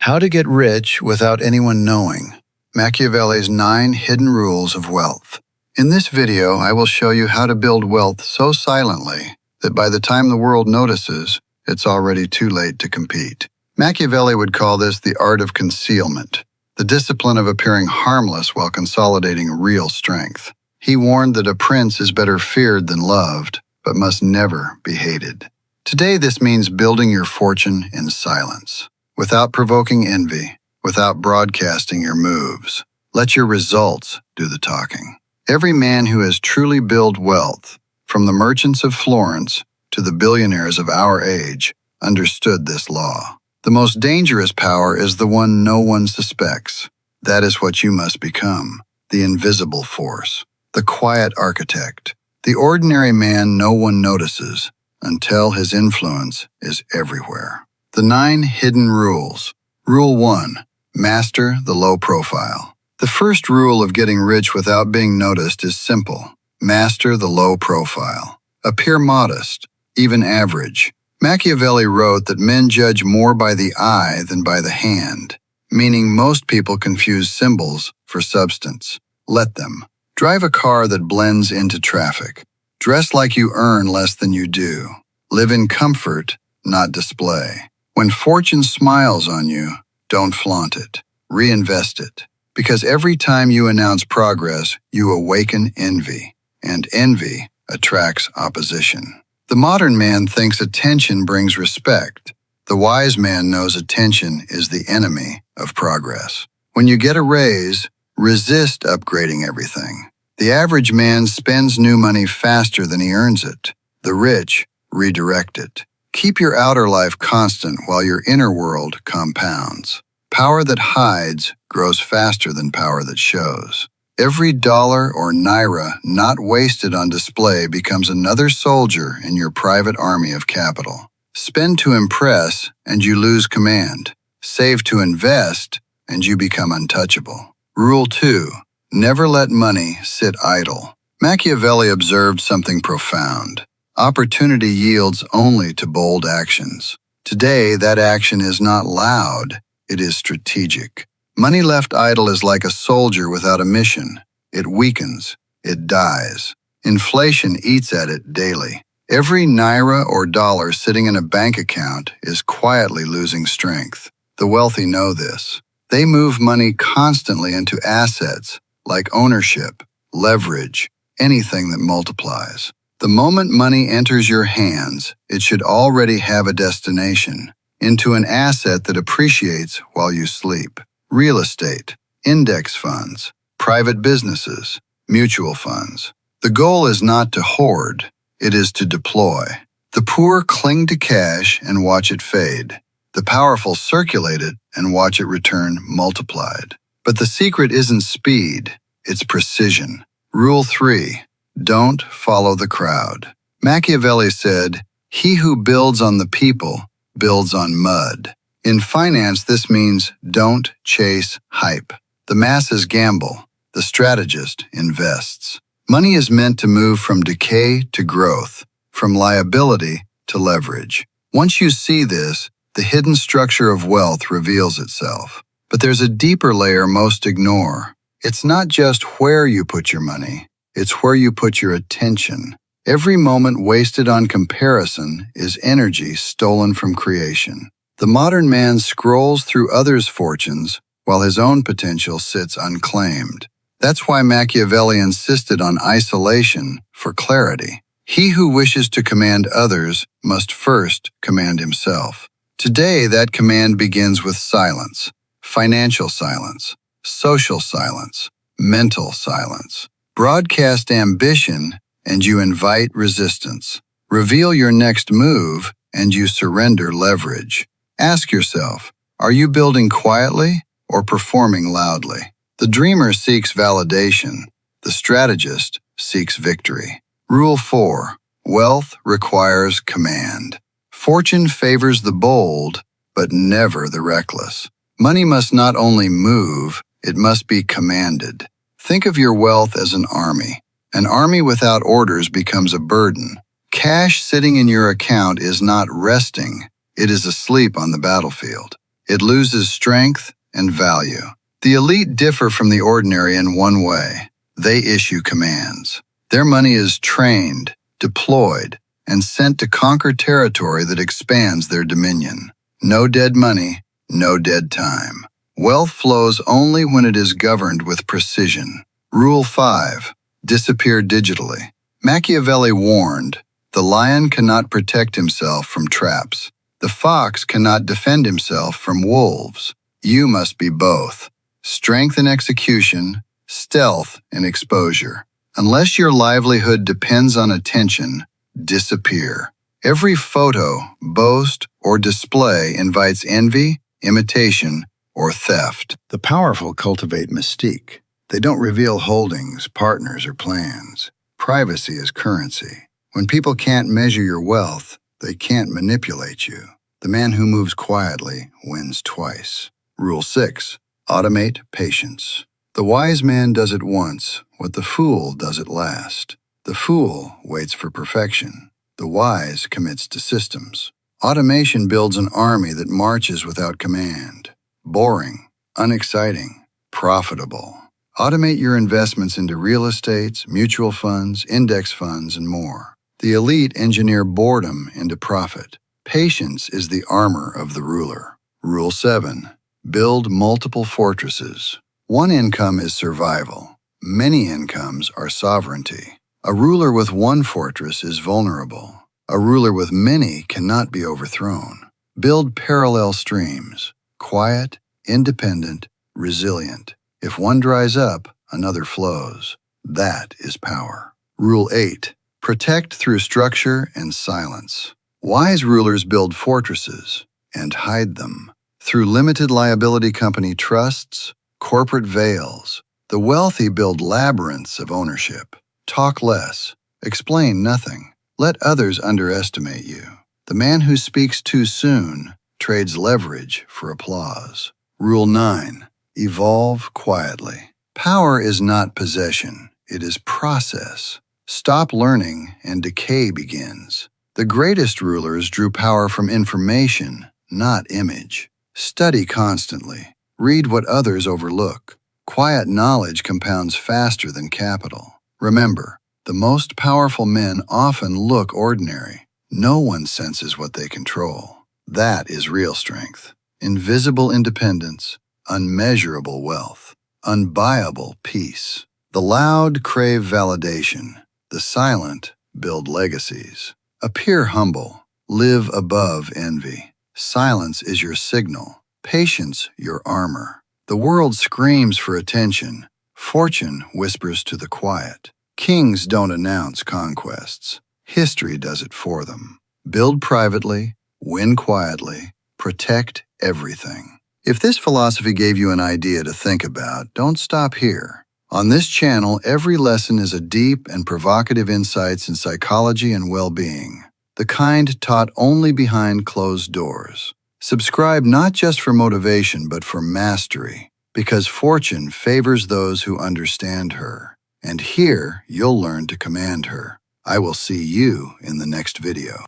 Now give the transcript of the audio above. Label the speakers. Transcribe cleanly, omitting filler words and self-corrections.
Speaker 1: How to get rich without anyone knowing. Machiavelli's 9 hidden rules of wealth. In this video, I will show you how to build wealth so silently that by the time the world notices, it's already too late to compete. Machiavelli would call this the art of concealment, the discipline of appearing harmless while consolidating real strength. He warned that a prince is better feared than loved, but must never be hated. Today, this means building your fortune in silence, without provoking envy, without broadcasting your moves. Let your results do the talking. Every man who has truly built wealth, from the merchants of Florence to the billionaires of our age, understood this law. The most dangerous power is the one no one suspects. That is what you must become, the invisible force, the quiet architect, the ordinary man no one notices until his influence is everywhere. The 9 hidden rules. Rule 1. Master the low profile. The first rule of getting rich without being noticed is simple. Master the low profile. Appear modest, even average. Machiavelli wrote that men judge more by the eye than by the hand, meaning most people confuse symbols for substance. Let them. Drive a car that blends into traffic. Dress like you earn less than you do. Live in comfort, not display. When fortune smiles on you, don't flaunt it. Reinvest it. Because every time you announce progress, you awaken envy, and envy attracts opposition. The modern man thinks attention brings respect. The wise man knows attention is the enemy of progress. When you get a raise, resist upgrading everything. The average man spends new money faster than he earns it. The rich redirect it. Keep your outer life constant while your inner world compounds. Power that hides grows faster than power that shows. Every dollar or naira not wasted on display becomes another soldier in your private army of capital. Spend to impress, and you lose command. Save to invest, and you become untouchable. Rule 2. Never let money sit idle. Machiavelli observed something profound. Opportunity yields only to bold actions. Today, that action is not loud, it is strategic. Money left idle is like a soldier without a mission. It weakens, it dies. Inflation eats at it daily. Every naira or dollar sitting in a bank account is quietly losing strength. The wealthy know this. They move money constantly into assets like ownership, leverage, anything that multiplies. The moment money enters your hands, it should already have a destination, into an asset that appreciates while you sleep. Real estate, index funds, private businesses, mutual funds. The goal is not to hoard, it is to deploy. The poor cling to cash and watch it fade. The powerful circulate it and watch it return multiplied. But the secret isn't speed, it's precision. Rule 3. Don't follow the crowd. Machiavelli said, "He who builds on the people builds on mud." In finance, this means don't chase hype. The masses gamble. The strategist invests. Money is meant to move from decay to growth, from liability to leverage. Once you see this, the hidden structure of wealth reveals itself. But there's a deeper layer most ignore. It's not just where you put your money, it's where you put your attention. Every moment wasted on comparison is energy stolen from creation. The modern man scrolls through others' fortunes while his own potential sits unclaimed. That's why Machiavelli insisted on isolation for clarity. He who wishes to command others must first command himself. Today, that command begins with silence, financial silence, social silence, mental silence. Broadcast ambition, and you invite resistance. Reveal your next move, and you surrender leverage. Ask yourself, are you building quietly or performing loudly? The dreamer seeks validation. The strategist seeks victory. Rule 4. Wealth requires command. Fortune favors the bold, but never the reckless. Money must not only move, it must be commanded. Think of your wealth as an army. An army without orders becomes a burden. Cash sitting in your account is not resting, it is asleep on the battlefield. It loses strength and value. The elite differ from the ordinary in one way. They issue commands. Their money is trained, deployed, and sent to conquer territory that expands their dominion. No dead money, no dead time. Wealth flows only when it is governed with precision. Rule 5. Disappear digitally. Machiavelli warned, "The lion cannot protect himself from traps. The fox cannot defend himself from wolves. You must be both. Strength in execution, stealth in exposure. Unless your livelihood depends on attention, disappear." Every photo, boast, or display invites envy, imitation, or theft. The powerful cultivate mystique. They don't reveal holdings, partners, or plans. Privacy is currency. When people can't measure your wealth, they can't manipulate you. The man who moves quietly wins twice. Rule 6. Automate patience. The wise man does it once, what the fool does it last. The fool waits for perfection. The wise commits to systems. Automation builds an army that marches without command. Boring, unexciting, profitable. Automate your investments into real estates, mutual funds, index funds, and more. The elite engineer boredom into profit. Patience is the armor of the ruler. Rule 7. Build multiple fortresses. One income is survival. Many incomes are sovereignty. A ruler with one fortress is vulnerable. A ruler with many cannot be overthrown. Build parallel streams. Quiet, independent, resilient. If one dries up, another flows. That is power. Rule 8. Protect through structure and silence. Wise rulers build fortresses and hide them. Through limited liability company trusts, corporate veils, the wealthy build labyrinths of ownership. Talk less. Explain nothing. Let others underestimate you. The man who speaks too soon trades leverage for applause. Rule 9. Evolve quietly. Power is not possession. It is process. Stop learning and decay begins. The greatest rulers drew power from information, not image. Study constantly. Read what others overlook. Quiet knowledge compounds faster than capital. Remember, the most powerful men often look ordinary. No one senses what they control. That is real strength. Invisible independence, unmeasurable wealth, unbuyable peace. The loud crave validation. The silent build legacies. Appear humble. Live above envy. Silence is your signal. Patience your armor. The world screams for attention. Fortune whispers to the quiet. Kings don't announce conquests. History does it for them. Build privately, win quietly, protect everything. If this philosophy gave you an idea to think about, don't stop here. On this channel, every lesson is a deep and provocative insights in psychology and well-being, the kind taught only behind closed doors. Subscribe not just for motivation, but for mastery, because fortune favors those who understand her. And here, you'll learn to command her. I will see you in the next video.